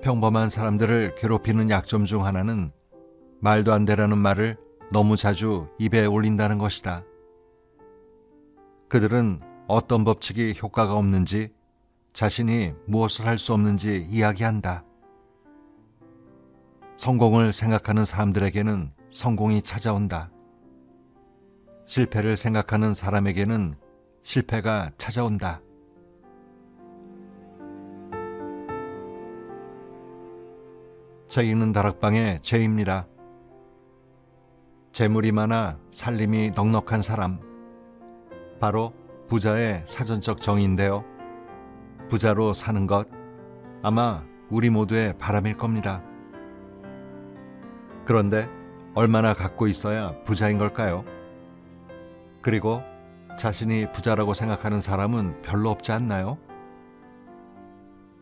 평범한 사람들을 괴롭히는 약점 중 하나는 말도 안 되라는 말을 너무 자주 입에 올린다는 것이다. 그들은 어떤 법칙이 효과가 없는지, 자신이 무엇을 할 수 없는지 이야기한다. 성공을 생각하는 사람들에게는 성공이 찾아온다. 실패를 생각하는 사람에게는 실패가 찾아온다. 책 읽는 다락방의 죄입니다. 재물이 많아 살림이 넉넉한 사람, 바로 부자의 사전적 정의인데요. 부자로 사는 것, 아마 우리 모두의 바람일 겁니다. 그런데 얼마나 갖고 있어야 부자인 걸까요? 그리고 자신이 부자라고 생각하는 사람은 별로 없지 않나요?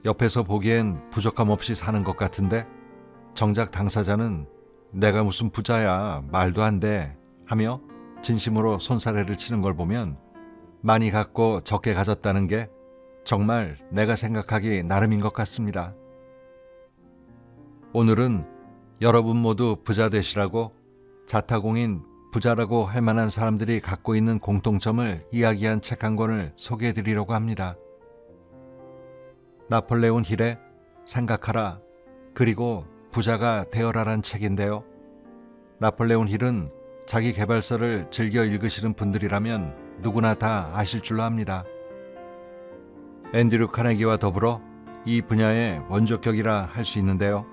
옆에서 보기엔 부족함 없이 사는 것 같은데 정작 당사자는 내가 무슨 부자야, 말도 안 돼 하며 진심으로 손사래를 치는 걸 보면 많이 갖고 적게 가졌다는 게 정말 내가 생각하기 나름인 것 같습니다. 오늘은 여러분 모두 부자 되시라고 자타공인 부자라고 할 만한 사람들이 갖고 있는 공통점을 이야기한 책 한 권을 소개해 드리려고 합니다. 나폴레온 힐의 생각하라 그리고 부자가 되어라란 책인데요. 나폴레온 힐은 자기 개발서를 즐겨 읽으시는 분들이라면 누구나 다 아실 줄로 압니다. 앤드류 카네기와 더불어 이 분야의 원조격이라 할 수 있는데요.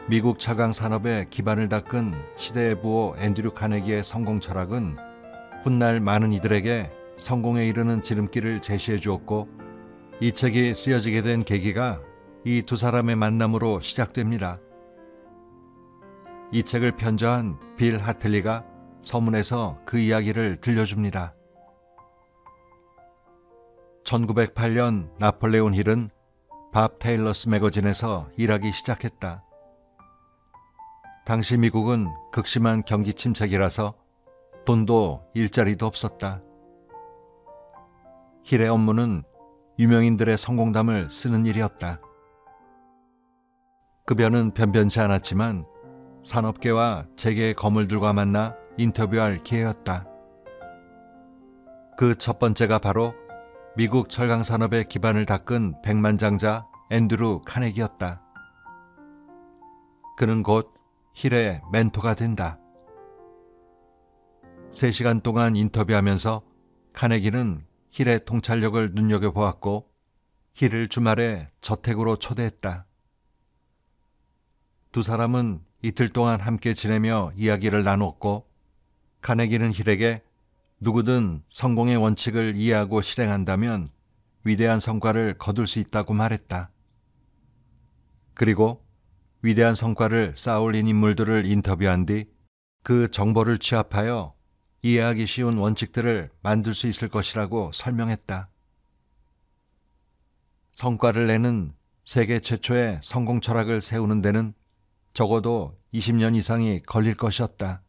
미국 차강 산업의 기반을 닦은 시대의 부호 앤드류 카네기의 성공 철학은 훗날 많은 이들에게 성공에 이르는 지름길을 제시해 주었고, 이 책이 쓰여지게 된 계기가 이 두 사람의 만남으로 시작됩니다. 이 책을 편저한 빌 하틀리가 서문에서 그 이야기를 들려줍니다. 1908년 나폴레온 힐은 밥 테일러스 매거진에서 일하기 시작했다. 당시 미국은 극심한 경기 침체기라서 돈도 일자리도 없었다. 힐의 업무는 유명인들의 성공담을 쓰는 일이었다. 급여는 변변치 않았지만 산업계와 재계의 거물들과 만나 인터뷰할 기회였다. 그 첫 번째가 바로 미국 철강 산업의 기반을 닦은 백만장자 앤드류 카네기였다. 그는 곧 힐의 멘토가 된다. 3시간 동안 인터뷰하면서 카네기는 힐의 통찰력을 눈여겨보았고 힐을 주말에 저택으로 초대했다. 두 사람은 이틀 동안 함께 지내며 이야기를 나눴고, 카네기는 힐에게 누구든 성공의 원칙을 이해하고 실행한다면 위대한 성과를 거둘 수 있다고 말했다. 그리고 위대한 성과를 쌓아올린 인물들을 인터뷰한 뒤 그 정보를 취합하여 이해하기 쉬운 원칙들을 만들 수 있을 것이라고 설명했다. 성과를 내는 세계 최초의 성공 철학을 세우는 데는 적어도 20년 이상이 걸릴 것이었다.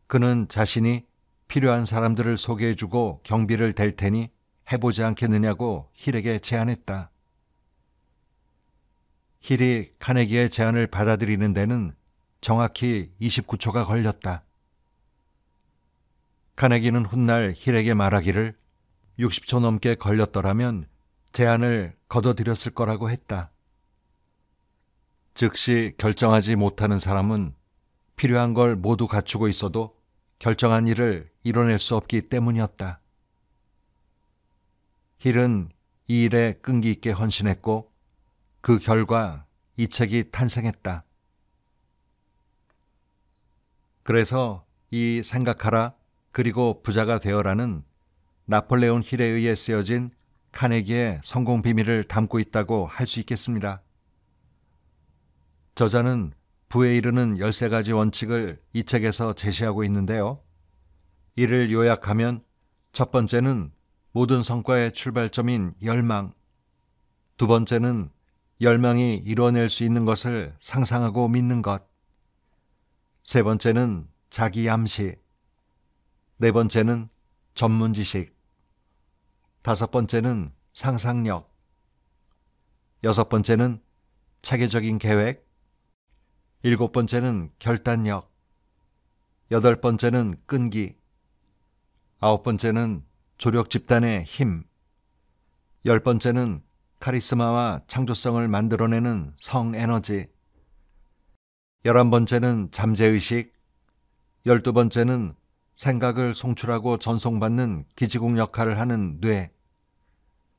그는 자신이 필요한 사람들을 소개해주고 경비를 댈 테니 해보지 않겠느냐고 힐에게 제안했다. 힐이 카네기의 제안을 받아들이는 데는 정확히 29초가 걸렸다. 카네기는 훗날 힐에게 말하기를 60초 넘게 걸렸더라면 제안을 거둬들였을 거라고 했다. 즉시 결정하지 못하는 사람은 필요한 걸 모두 갖추고 있어도 결정한 일을 이뤄낼 수 없기 때문이었다. 힐은 이 일에 끈기 있게 헌신했고 그 결과 이 책이 탄생했다. 그래서 이 생각하라 그리고 부자가 되어라는 나폴레온 힐에 의해 쓰여진 카네기의 성공 비밀을 담고 있다고 할 수 있겠습니다. 저자는 부에 이르는 13가지 원칙을 이 책에서 제시하고 있는데요. 이를 요약하면 첫 번째는 모든 성과의 출발점인 열망, 두 번째는 열망이 이뤄낼 수 있는 것을 상상하고 믿는 것, 세 번째는 자기 암시, 네 번째는 전문 지식, 다섯 번째는 상상력, 6번째는 체계적인 계획, 7번째는 결단력, 8번째는 끈기, 9번째는 조력 집단의 힘, 10번째는 카리스마와 창조성을 만들어내는 성에너지, 11번째는 잠재의식, 12번째는 생각을 송출하고 전송받는 기지국 역할을 하는 뇌,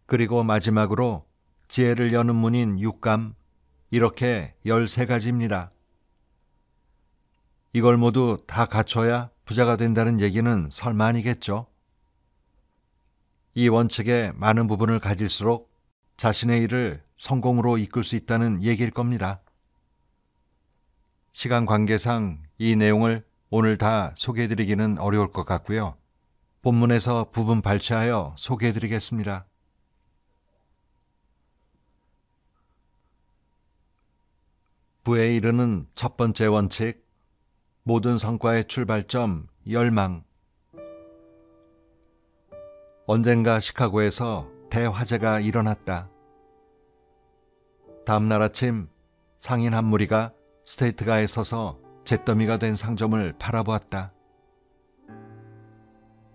그리고 마지막으로 지혜를 여는 문인 육감, 이렇게 13가지입니다. 이걸 모두 다 갖춰야 부자가 된다는 얘기는 설마 아니겠죠? 이 원칙의 많은 부분을 가질수록 자신의 일을 성공으로 이끌 수 있다는 얘기일 겁니다. 시간 관계상 이 내용을 오늘 다 소개해드리기는 어려울 것 같고요. 본문에서 부분 발췌하여 소개해드리겠습니다. 부에 이르는 첫 번째 원칙, 모든 성과의 출발점, 열망. 언젠가 시카고에서 대화재가 일어났다. 다음날 아침 상인 한 무리가 스테이트가에 서서 잿더미가 된 상점을 바라보았다.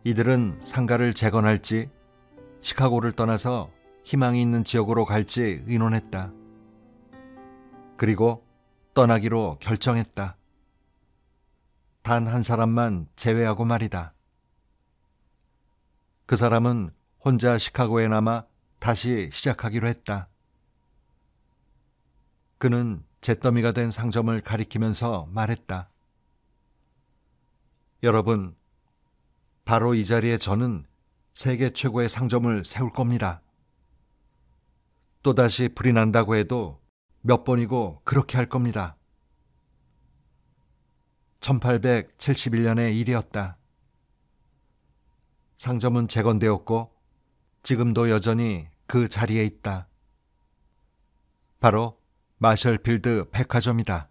이들은 상가를 재건할지 시카고를 떠나서 희망이 있는 지역으로 갈지 의논했다. 그리고 떠나기로 결정했다. 단 한 사람만 제외하고 말이다. 그 사람은 혼자 시카고에 남아 다시 시작하기로 했다. 그는 잿더미가 된 상점을 가리키면서 말했다. 여러분, 바로 이 자리에 저는 세계 최고의 상점을 세울 겁니다. 또다시 불이 난다고 해도 몇 번이고 그렇게 할 겁니다. 1871년의 일이었다. 상점은 재건되었고 지금도 여전히 그 자리에 있다. 바로 마셜필드 백화점이다.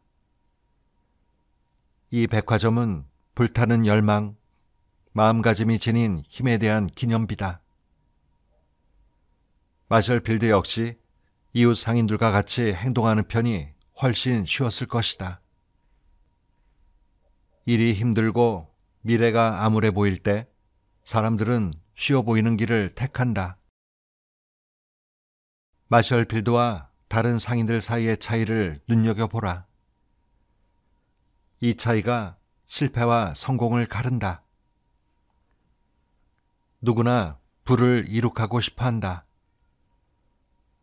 이 백화점은 불타는 열망, 마음가짐이 지닌 힘에 대한 기념비다. 마셜필드 역시 이웃 상인들과 같이 행동하는 편이 훨씬 쉬웠을 것이다. 일이 힘들고 미래가 암울해 보일 때 사람들은 쉬워 보이는 길을 택한다. 마셜필드와 다른 상인들 사이의 차이를 눈여겨보라. 이 차이가 실패와 성공을 가른다. 누구나 부를 이룩하고 싶어 한다.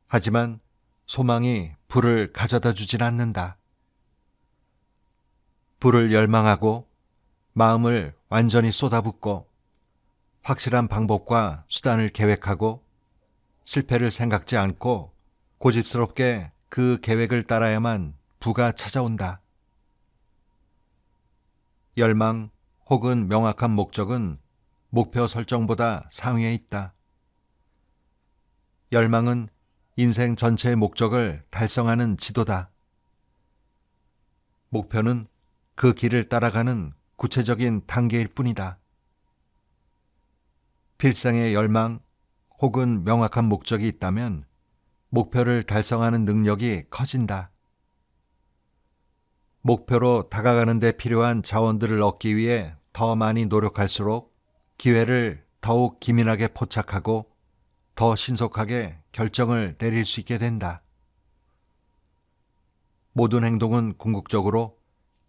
하지만 소망이 부를 가져다 주진 않는다. 부를 열망하고 마음을 완전히 쏟아붓고 확실한 방법과 수단을 계획하고 실패를 생각지 않고 고집스럽게 그 계획을 따라야만 부가 찾아온다. 열망 혹은 명확한 목적은 목표 설정보다 상위에 있다. 열망은 인생 전체의 목적을 달성하는 지도다. 목표는 그 길을 따라가는 구체적인 단계일 뿐이다. 필생의 열망 혹은 명확한 목적이 있다면 목표를 달성하는 능력이 커진다. 목표로 다가가는 데 필요한 자원들을 얻기 위해 더 많이 노력할수록 기회를 더욱 기민하게 포착하고 더 신속하게 결정을 내릴 수 있게 된다. 모든 행동은 궁극적으로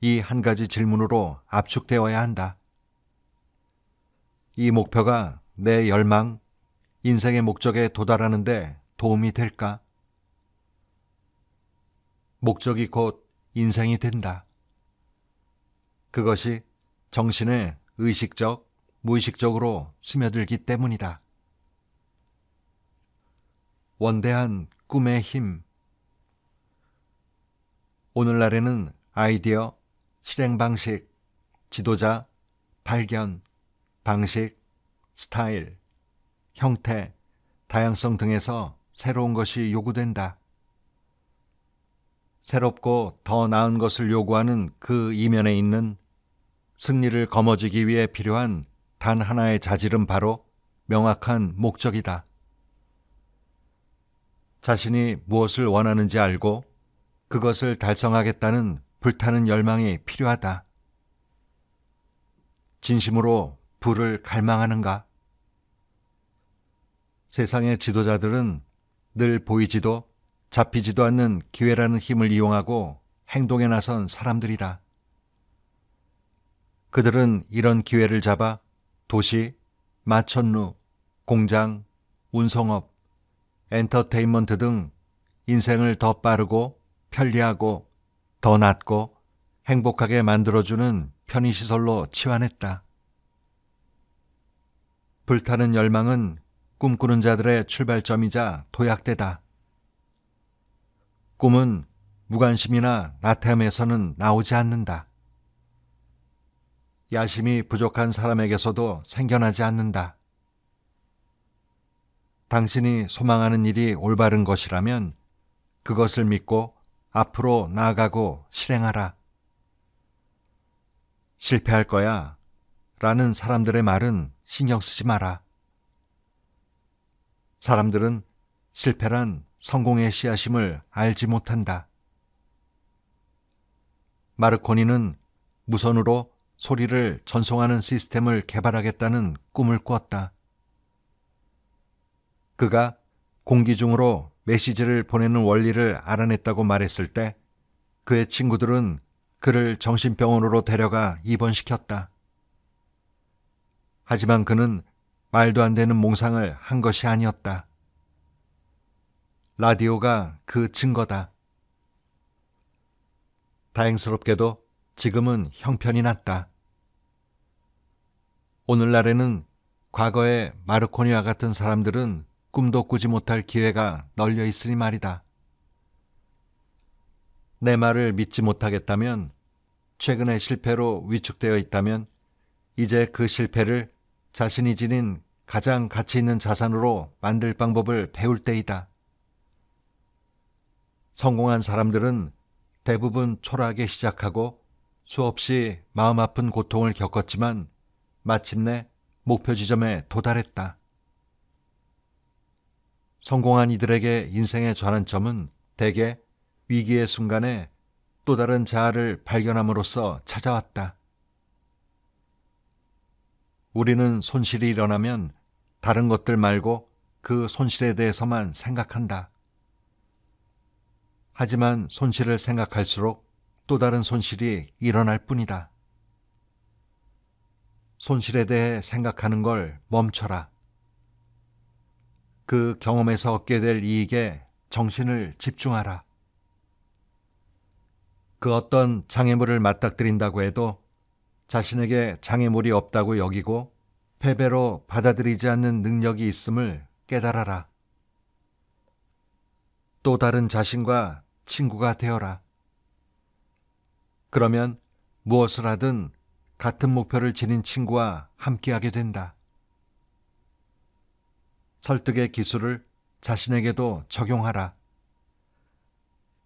이 한 가지 질문으로 압축되어야 한다. 이 목표가 내 열망, 인생의 목적에 도달하는 데 도움이 될까? 목적이 곧 인생이 된다. 그것이 정신에 의식적, 무의식적으로 스며들기 때문이다. 원대한 꿈의 힘. 오늘날에는 아이디어, 실행 방식, 지도자, 발견, 방식, 스타일, 형태, 다양성 등에서 새로운 것이 요구된다. 새롭고 더 나은 것을 요구하는 그 이면에 있는 승리를 거머쥐기 위해 필요한 단 하나의 자질은 바로 명확한 목적이다. 자신이 무엇을 원하는지 알고 그것을 달성하겠다는 불타는 열망이 필요하다. 진심으로 부를 갈망하는가? 세상의 지도자들은 늘 보이지도 잡히지도 않는 기회라는 힘을 이용하고 행동에 나선 사람들이다. 그들은 이런 기회를 잡아 도시, 마천루, 공장, 운송업, 엔터테인먼트 등 인생을 더 빠르고 편리하고 더 낫고 행복하게 만들어주는 편의시설로 치환했다. 불타는 열망은 꿈꾸는 자들의 출발점이자 도약대다. 꿈은 무관심이나 나태함에서는 나오지 않는다. 야심이 부족한 사람에게서도 생겨나지 않는다. 당신이 소망하는 일이 올바른 것이라면 그것을 믿고 앞으로 나아가고 실행하라. 실패할 거야 라는 사람들의 말은 신경 쓰지 마라. 사람들은 실패란 성공의 씨앗임을 알지 못한다. 마르코니는 무선으로 소리를 전송하는 시스템을 개발하겠다는 꿈을 꿨다. 그가 공기 중으로 메시지를 보내는 원리를 알아냈다고 말했을 때 그의 친구들은 그를 정신병원으로 데려가 입원시켰다. 하지만 그는 말도 안 되는 몽상을 한 것이 아니었다. 라디오가 그 증거다. 다행스럽게도 지금은 형편이 났다. 오늘날에는 과거의 마르코니와 같은 사람들은 꿈도 꾸지 못할 기회가 널려 있으니 말이다. 내 말을 믿지 못하겠다면, 최근의 실패로 위축되어 있다면 이제 그 실패를 자신이 지닌 가장 가치 있는 자산으로 만들 방법을 배울 때이다. 성공한 사람들은 대부분 초라하게 시작하고 수없이 마음 아픈 고통을 겪었지만 마침내 목표 지점에 도달했다. 성공한 이들에게 인생의 전환점은 대개 위기의 순간에 또 다른 자아를 발견함으로써 찾아왔다. 우리는 손실이 일어나면 다른 것들 말고 그 손실에 대해서만 생각한다. 하지만 손실을 생각할수록 또 다른 손실이 일어날 뿐이다. 손실에 대해 생각하는 걸 멈춰라. 그 경험에서 얻게 될 이익에 정신을 집중하라. 그 어떤 장애물을 맞닥뜨린다고 해도 자신에게 장애물이 없다고 여기고 패배로 받아들이지 않는 능력이 있음을 깨달아라. 또 다른 자신과 친구가 되어라. 그러면 무엇을 하든 같은 목표를 지닌 친구와 함께하게 된다. 설득의 기술을 자신에게도 적용하라.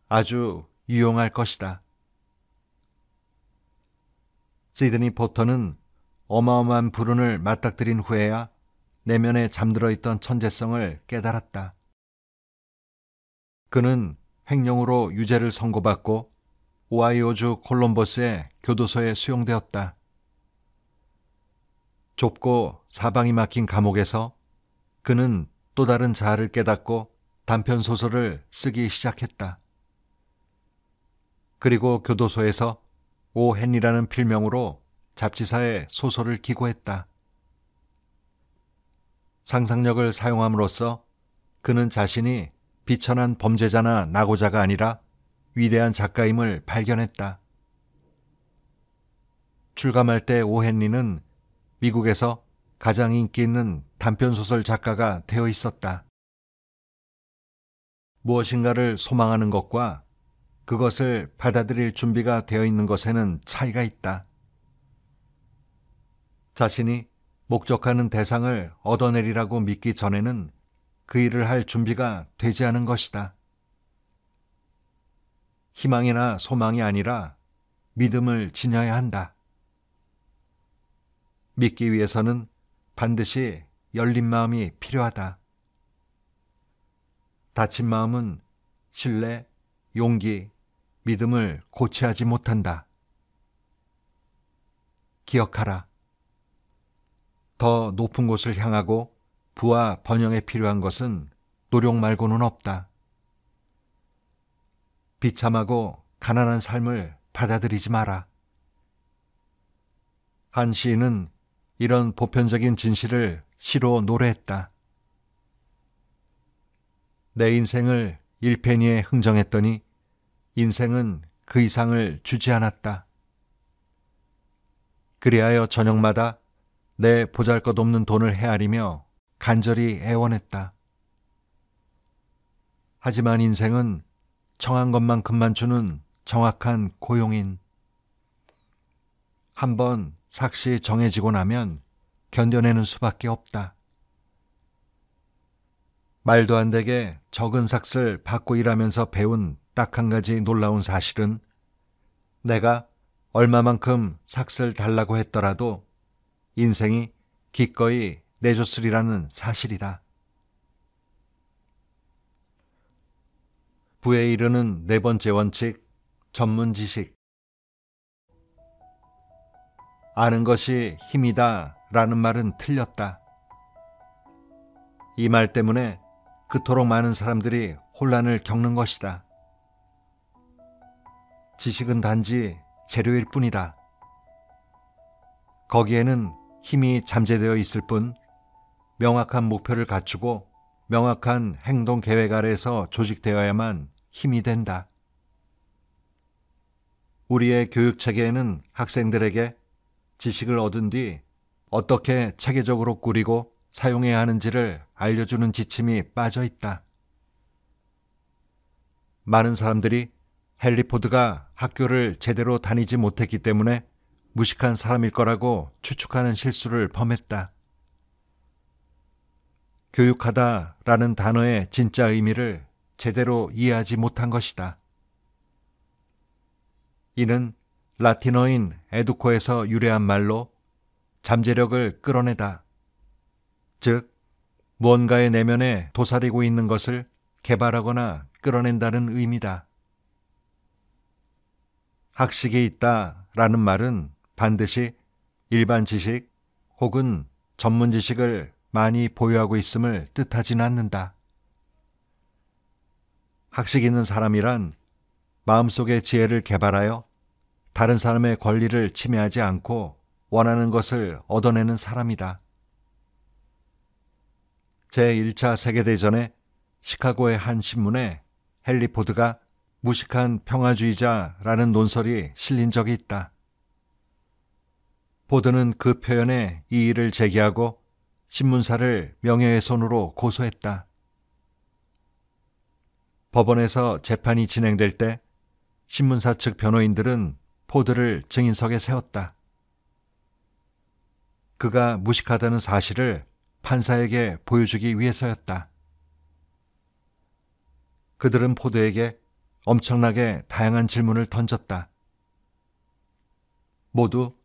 아주 유용할 것이다. 시드니 포터는 어마어마한 불운을 맞닥뜨린 후에야 내면에 잠들어 있던 천재성을 깨달았다. 그는 횡령으로 유죄를 선고받고 오하이오주 콜럼버스의 교도소에 수용되었다. 좁고 사방이 막힌 감옥에서 그는 또 다른 자아를 깨닫고 단편 소설을 쓰기 시작했다. 그리고 교도소에서 오 헨리라는 필명으로 잡지사에 소설을 기고했다. 상상력을 사용함으로써 그는 자신이 비천한 범죄자나 낙오자가 아니라 위대한 작가임을 발견했다. 출감할 때 오 헨리는 미국에서 가장 인기 있는 단편소설 작가가 되어 있었다. 무엇인가를 소망하는 것과 그것을 받아들일 준비가 되어 있는 것에는 차이가 있다. 자신이 목적하는 대상을 얻어내리라고 믿기 전에는 그 일을 할 준비가 되지 않은 것이다. 희망이나 소망이 아니라 믿음을 지녀야 한다. 믿기 위해서는 반드시 열린 마음이 필요하다. 다친 마음은 신뢰, 용기, 믿음을 고취하지 못한다. 기억하라. 더 높은 곳을 향하고 부와 번영에 필요한 것은 노력 말고는 없다. 비참하고 가난한 삶을 받아들이지 마라. 한 시인은 이런 보편적인 진실을 시로 노래했다. 내 인생을 1페니에 흥정했더니 인생은 그 이상을 주지 않았다. 그리하여 저녁마다 내 보잘것없는 돈을 헤아리며 간절히 애원했다. 하지만 인생은 정한 것만큼만 주는 정확한 고용인. 한번 삭시 정해지고 나면 견뎌내는 수밖에 없다. 말도 안 되게 적은 삭을 받고 일하면서 배운 딱 한 가지 놀라운 사실은 내가 얼마만큼 삭을 달라고 했더라도 인생이 기꺼이 내줬으리라는 사실이다. 부에 이르는 네 번째 원칙, 전문 지식. 아는 것이 힘이다 라는 말은 틀렸다. 이 말 때문에 그토록 많은 사람들이 혼란을 겪는 것이다. 지식은 단지 재료일 뿐이다. 거기에는 힘이 잠재되어 있을 뿐 명확한 목표를 갖추고 명확한 행동 계획 아래에서 조직되어야만 힘이 된다. 우리의 교육 체계에는 학생들에게 지식을 얻은 뒤 어떻게 체계적으로 꾸리고 사용해야 하는지를 알려주는 지침이 빠져 있다. 많은 사람들이 헨리 포드가 학교를 제대로 다니지 못했기 때문에 무식한 사람일 거라고 추측하는 실수를 범했다. 교육하다라는 단어의 진짜 의미를 제대로 이해하지 못한 것이다. 이는 라틴어인 에두코에서 유래한 말로 잠재력을 끌어내다, 즉 무언가의 내면에 도사리고 있는 것을 개발하거나 끌어낸다는 의미다. 학식이 있다라는 말은 반드시 일반 지식 혹은 전문 지식을 많이 보유하고 있음을 뜻하지는 않는다. 학식 있는 사람이란 마음속의 지혜를 개발하여 다른 사람의 권리를 침해하지 않고 원하는 것을 얻어내는 사람이다. 제1차 세계대전에 시카고의 한 신문에 헨리 포드가 무식한 평화주의자라는 논설이 실린 적이 있다. 포드는 그 표현에 이의를 제기하고 신문사를 명예훼손으로 고소했다. 법원에서 재판이 진행될 때 신문사 측 변호인들은 포드를 증인석에 세웠다. 그가 무식하다는 사실을 판사에게 보여주기 위해서였다. 그들은 포드에게 엄청나게 다양한 질문을 던졌다. 모두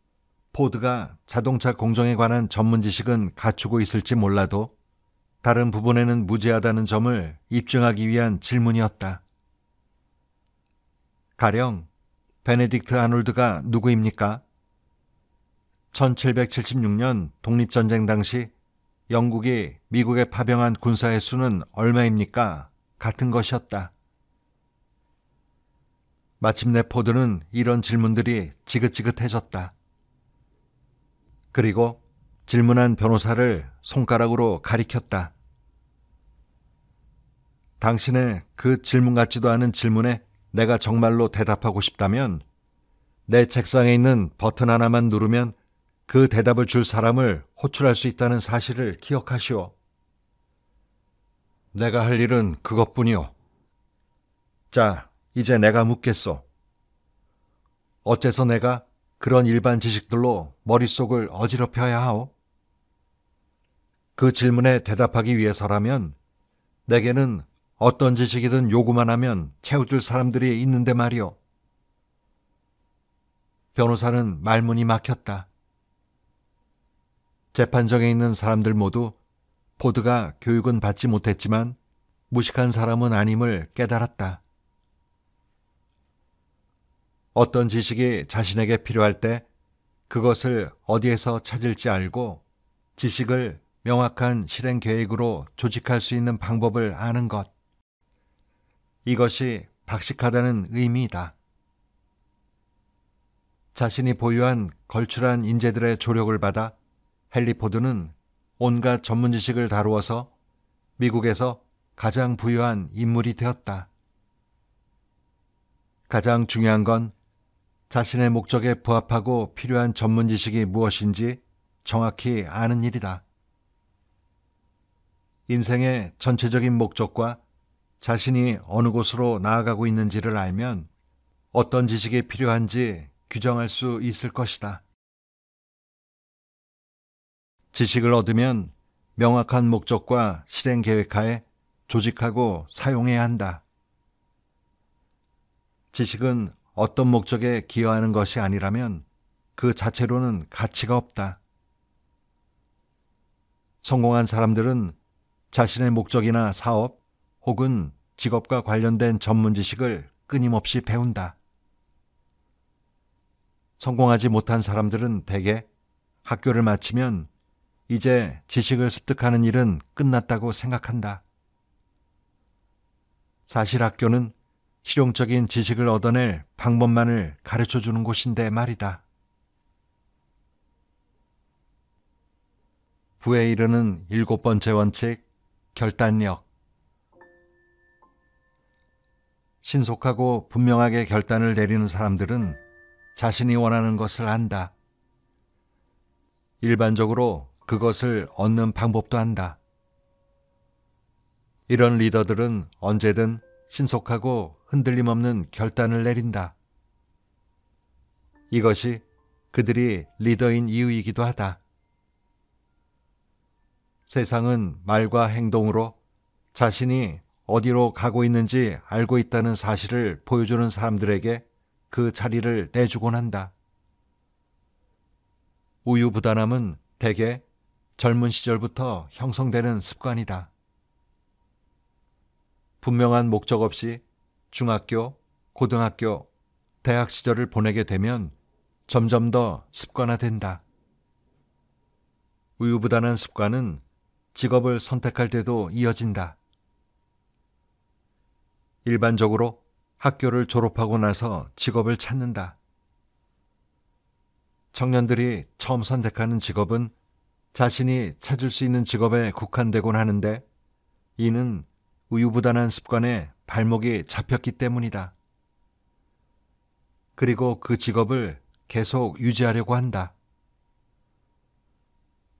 포드가 자동차 공정에 관한 전문 지식은 갖추고 있을지 몰라도 다른 부분에는 무지하다는 점을 입증하기 위한 질문이었다. 가령 베네딕트 아놀드가 누구입니까? 1776년 독립전쟁 당시 영국이 미국에 파병한 군사의 수는 얼마입니까? 같은 것이었다. 마침내 포드는 이런 질문들이 지긋지긋해졌다. 그리고 질문한 변호사를 손가락으로 가리켰다. 당신의 그 질문 같지도 않은 질문에 내가 정말로 대답하고 싶다면 내 책상에 있는 버튼 하나만 누르면 그 대답을 줄 사람을 호출할 수 있다는 사실을 기억하시오. 내가 할 일은 그것뿐이오. 자, 이제 내가 묻겠소. 어째서 내가 그런 일반 지식들로 머릿속을 어지럽혀야 하오? 그 질문에 대답하기 위해서라면 내게는 어떤 지식이든 요구만 하면 채워줄 사람들이 있는데 말이오. 변호사는 말문이 막혔다. 재판정에 있는 사람들 모두 포드가 교육은 받지 못했지만 무식한 사람은 아님을 깨달았다. 어떤 지식이 자신에게 필요할 때 그것을 어디에서 찾을지 알고 지식을 명확한 실행 계획으로 조직할 수 있는 방법을 아는 것. 이것이 박식하다는 의미이다. 자신이 보유한 걸출한 인재들의 조력을 받아 헨리 포드는 온갖 전문 지식을 다루어서 미국에서 가장 부유한 인물이 되었다. 가장 중요한 건 자신의 목적에 부합하고 필요한 전문 지식이 무엇인지 정확히 아는 일이다. 인생의 전체적인 목적과 자신이 어느 곳으로 나아가고 있는지를 알면 어떤 지식이 필요한지 규정할 수 있을 것이다. 지식을 얻으면 명확한 목적과 실행 계획하에 조직하고 사용해야 한다. 지식은 어떤 목적에 기여하는 것이 아니라면 그 자체로는 가치가 없다. 성공한 사람들은 자신의 목적이나 사업 혹은 직업과 관련된 전문 지식을 끊임없이 배운다. 성공하지 못한 사람들은 대개 학교를 마치면 이제 지식을 습득하는 일은 끝났다고 생각한다. 사실 학교는 실용적인 지식을 얻어낼 방법만을 가르쳐 주는 곳인데 말이다. 부에 이르는 7번째 원칙, 결단력. 신속하고 분명하게 결단을 내리는 사람들은 자신이 원하는 것을 안다. 일반적으로 그것을 얻는 방법도 안다. 이런 리더들은 언제든 신속하고 흔들림 없는 결단을 내린다. 이것이 그들이 리더인 이유이기도 하다. 세상은 말과 행동으로 자신이 어디로 가고 있는지 알고 있다는 사실을 보여주는 사람들에게 그 자리를 내주곤 한다. 우유부단함은 대개 젊은 시절부터 형성되는 습관이다. 분명한 목적 없이 중학교, 고등학교, 대학 시절을 보내게 되면 점점 더 습관화된다. 우유부단한 습관은 직업을 선택할 때도 이어진다. 일반적으로 학교를 졸업하고 나서 직업을 찾는다. 청년들이 처음 선택하는 직업은 자신이 찾을 수 있는 직업에 국한되곤 하는데 이는 우유부단한 습관에 발목이 잡혔기 때문이다. 그리고 그 직업을 계속 유지하려고 한다.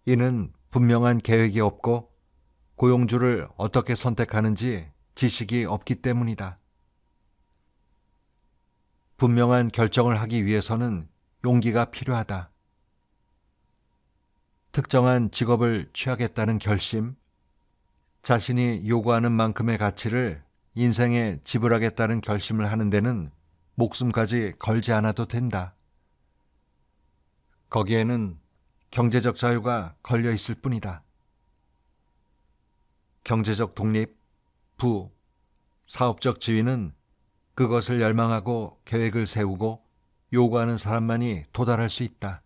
이는 분명한 계획이 없고 고용주를 어떻게 선택하는지 지식이 없기 때문이다. 분명한 결정을 하기 위해서는 용기가 필요하다. 특정한 직업을 취하겠다는 결심, 자신이 요구하는 만큼의 가치를 인생에 지불하겠다는 결심을 하는 데는 목숨까지 걸지 않아도 된다. 거기에는 경제적 자유가 걸려 있을 뿐이다. 경제적 독립, 부, 사업적 지위는 그것을 열망하고 계획을 세우고 요구하는 사람만이 도달할 수 있다.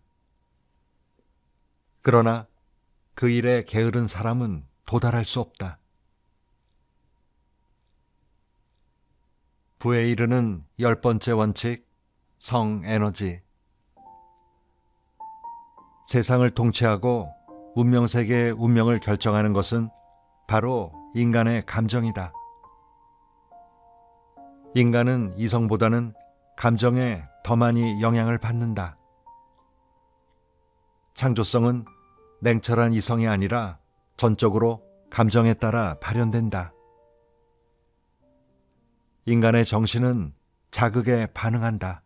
그러나 그 일에 게으른 사람은 도달할 수 없다. 부에 이르는 10번째 원칙, 성에너지. 세상을 통치하고 문명세계의 운명을 결정하는 것은 바로 인간의 감정이다. 인간은 이성보다는 감정에 더 많이 영향을 받는다. 창조성은 냉철한 이성이 아니라 전적으로 감정에 따라 발현된다. 인간의 정신은 자극에 반응한다.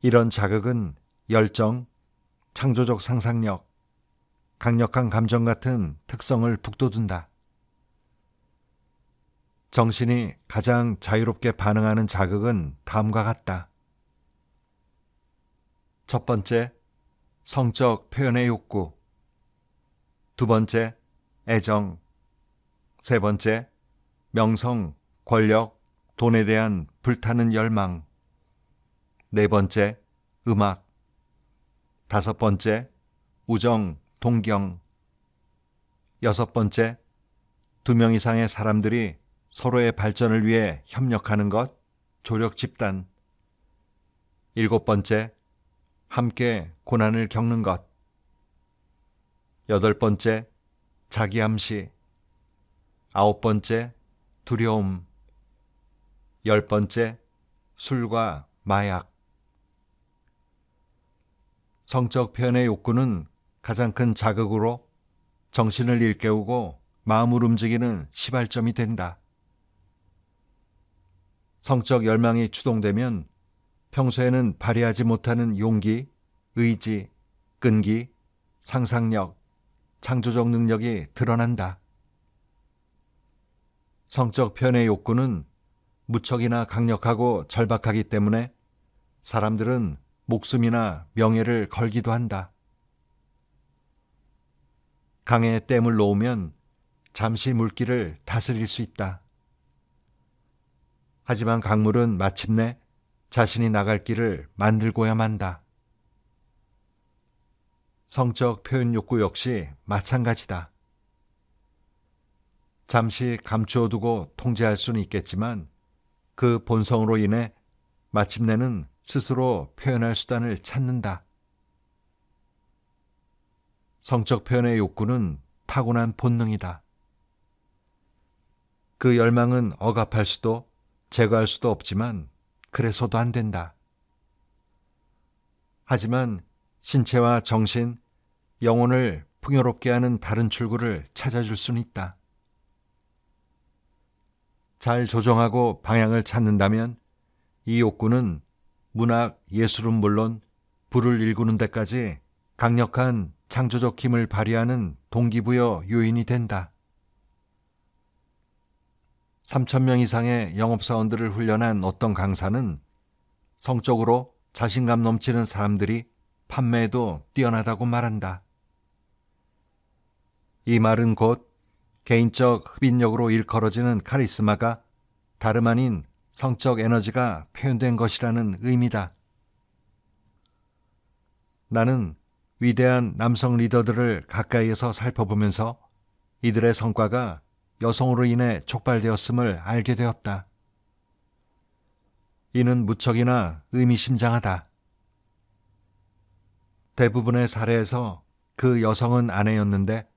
이런 자극은 열정, 창조적 상상력, 강력한 감정 같은 특성을 북돋운다. 정신이 가장 자유롭게 반응하는 자극은 다음과 같다. 첫 번째, 성적 표현의 욕구. 두 번째, 애정. 세 번째, 명성, 권력, 돈에 대한 불타는 열망. 네 번째, 음악. 다섯 번째, 우정, 동경. 여섯 번째, 2명 이상의 사람들이 서로의 발전을 위해 협력하는 것, 조력 집단. 일곱 번째, 함께 고난을 겪는 것. 여덟 번째, 자기암시. 아홉 번째, 두려움. 열 번째, 술과 마약. 성적 표현의 욕구는 가장 큰 자극으로 정신을 일깨우고 마음을 움직이는 시발점이 된다. 성적 열망이 추동되면 평소에는 발휘하지 못하는 용기, 의지, 끈기, 상상력, 창조적 능력이 드러난다. 성적 표현의 욕구는 무척이나 강력하고 절박하기 때문에 사람들은 목숨이나 명예를 걸기도 한다. 강에 댐을 놓으면 잠시 물길을 다스릴 수 있다. 하지만 강물은 마침내 자신이 나갈 길을 만들고야 만다. 성적 표현 욕구 역시 마찬가지다. 잠시 감추어두고 통제할 수는 있겠지만 그 본성으로 인해 마침내는 스스로 표현할 수단을 찾는다. 성적 표현의 욕구는 타고난 본능이다. 그 열망은 억압할 수도 제거할 수도 없지만 그래서도 안 된다. 하지만 신체와 정신, 영혼을 풍요롭게 하는 다른 출구를 찾아줄 수는 있다. 잘 조정하고 방향을 찾는다면 이 욕구는 문학, 예술은 물론 불을 일구는 데까지 강력한 창조적 힘을 발휘하는 동기부여 요인이 된다. 3,000명 이상의 영업사원들을 훈련한 어떤 강사는 성적으로 자신감 넘치는 사람들이 판매에도 뛰어나다고 말한다. 이 말은 곧 개인적 흡인력으로 일컬어지는 카리스마가 다름 아닌 성적 에너지가 표현된 것이라는 의미다. 나는 위대한 남성 리더들을 가까이에서 살펴보면서 이들의 성과가 여성으로 인해 촉발되었음을 알게 되었다. 이는 무척이나 의미심장하다. 대부분의 사례에서 그 여성은 아내였는데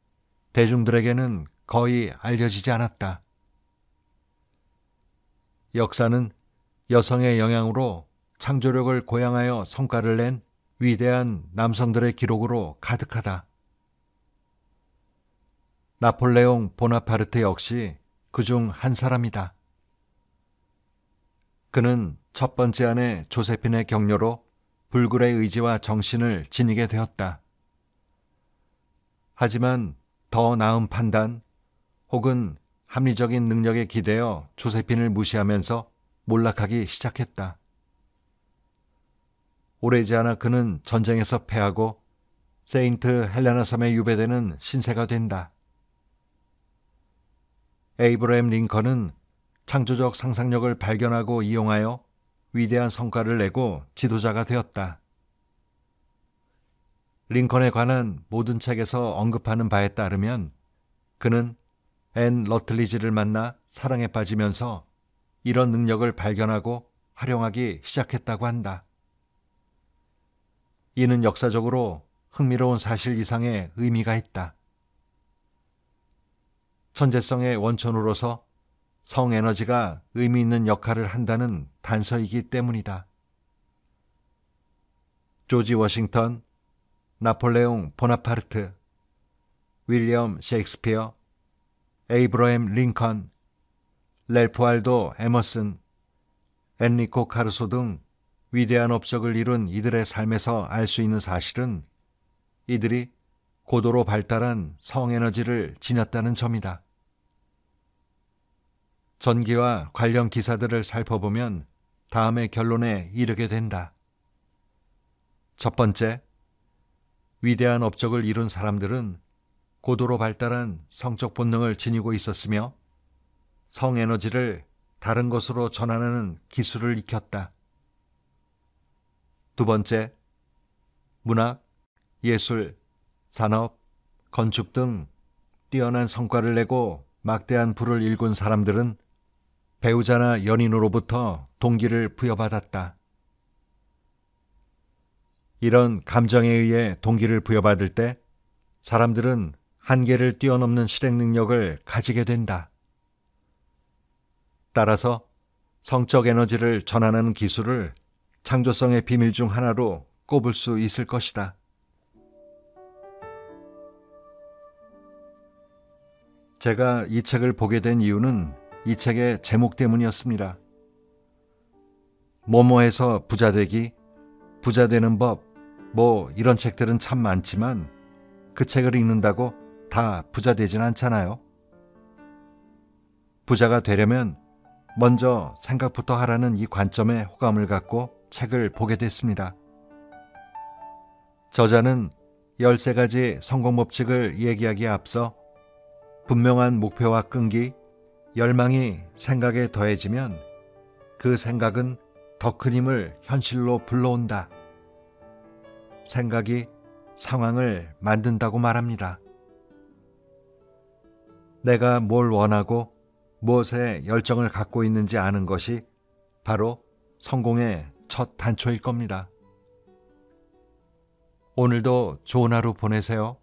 대중들에게는 거의 알려지지 않았다. 역사는 여성의 영향으로 창조력을 고양하여 성과를 낸 위대한 남성들의 기록으로 가득하다. 나폴레옹 보나파르트 역시 그중 한 사람이다. 그는 첫 번째 아내 조세핀의 격려로 불굴의 의지와 정신을 지니게 되었다. 하지만 더 나은 판단 혹은 합리적인 능력에 기대어 조세핀을 무시하면서 몰락하기 시작했다. 오래지 않아 그는 전쟁에서 패하고 세인트 헬레나 섬에 유배되는 신세가 된다. 에이브러햄 링컨은 창조적 상상력을 발견하고 이용하여 위대한 성과를 내고 지도자가 되었다. 링컨에 관한 모든 책에서 언급하는 바에 따르면 그는 앤 러틀리지를 만나 사랑에 빠지면서 이런 능력을 발견하고 활용하기 시작했다고 한다. 이는 역사적으로 흥미로운 사실 이상의 의미가 있다. 천재성의 원천으로서 성에너지가 의미 있는 역할을 한다는 단서이기 때문이다. 조지 워싱턴, 나폴레옹 보나파르트, 윌리엄 셰익스피어, 에이브러햄 링컨, 랠프 waldo 에머슨, 엔리코 카루소 등 위대한 업적을 이룬 이들의 삶에서 알 수 있는 사실은 이들이 고도로 발달한 성에너지를 지녔다는 점이다. 전기와 관련 기사들을 살펴보면 다음의 결론에 이르게 된다. 첫 번째, 위대한 업적을 이룬 사람들은 고도로 발달한 성적 본능을 지니고 있었으며 성에너지를 다른 것으로 전환하는 기술을 익혔다. 두 번째, 문학, 예술, 산업, 건축 등 뛰어난 성과를 내고 막대한 부를 일군 사람들은 배우자나 연인으로부터 동기를 부여받았다. 이런 감정에 의해 동기를 부여받을 때 사람들은 한계를 뛰어넘는 실행 능력을 가지게 된다. 따라서 성적 에너지를 전환하는 기술을 창조성의 비밀 중 하나로 꼽을 수 있을 것이다. 제가 이 책을 보게 된 이유는 이 책의 제목 때문이었습니다. 뭐뭐해서 부자 되기, 부자 되는 법, 뭐 이런 책들은 참 많지만 그 책을 읽는다고 다 부자 되진 않잖아요. 부자가 되려면 먼저 생각부터 하라는 이 관점에 호감을 갖고 책을 보게 됐습니다. 저자는 13가지 성공 법칙을 얘기하기에 앞서 분명한 목표와 끈기, 열망이 생각에 더해지면 그 생각은 더 큰 힘을 현실로 불러온다. 생각이 상황을 만든다고 말합니다. 내가 뭘 원하고 무엇에 열정을 갖고 있는지 아는 것이 바로 성공의 첫 단초일 겁니다. 오늘도 좋은 하루 보내세요.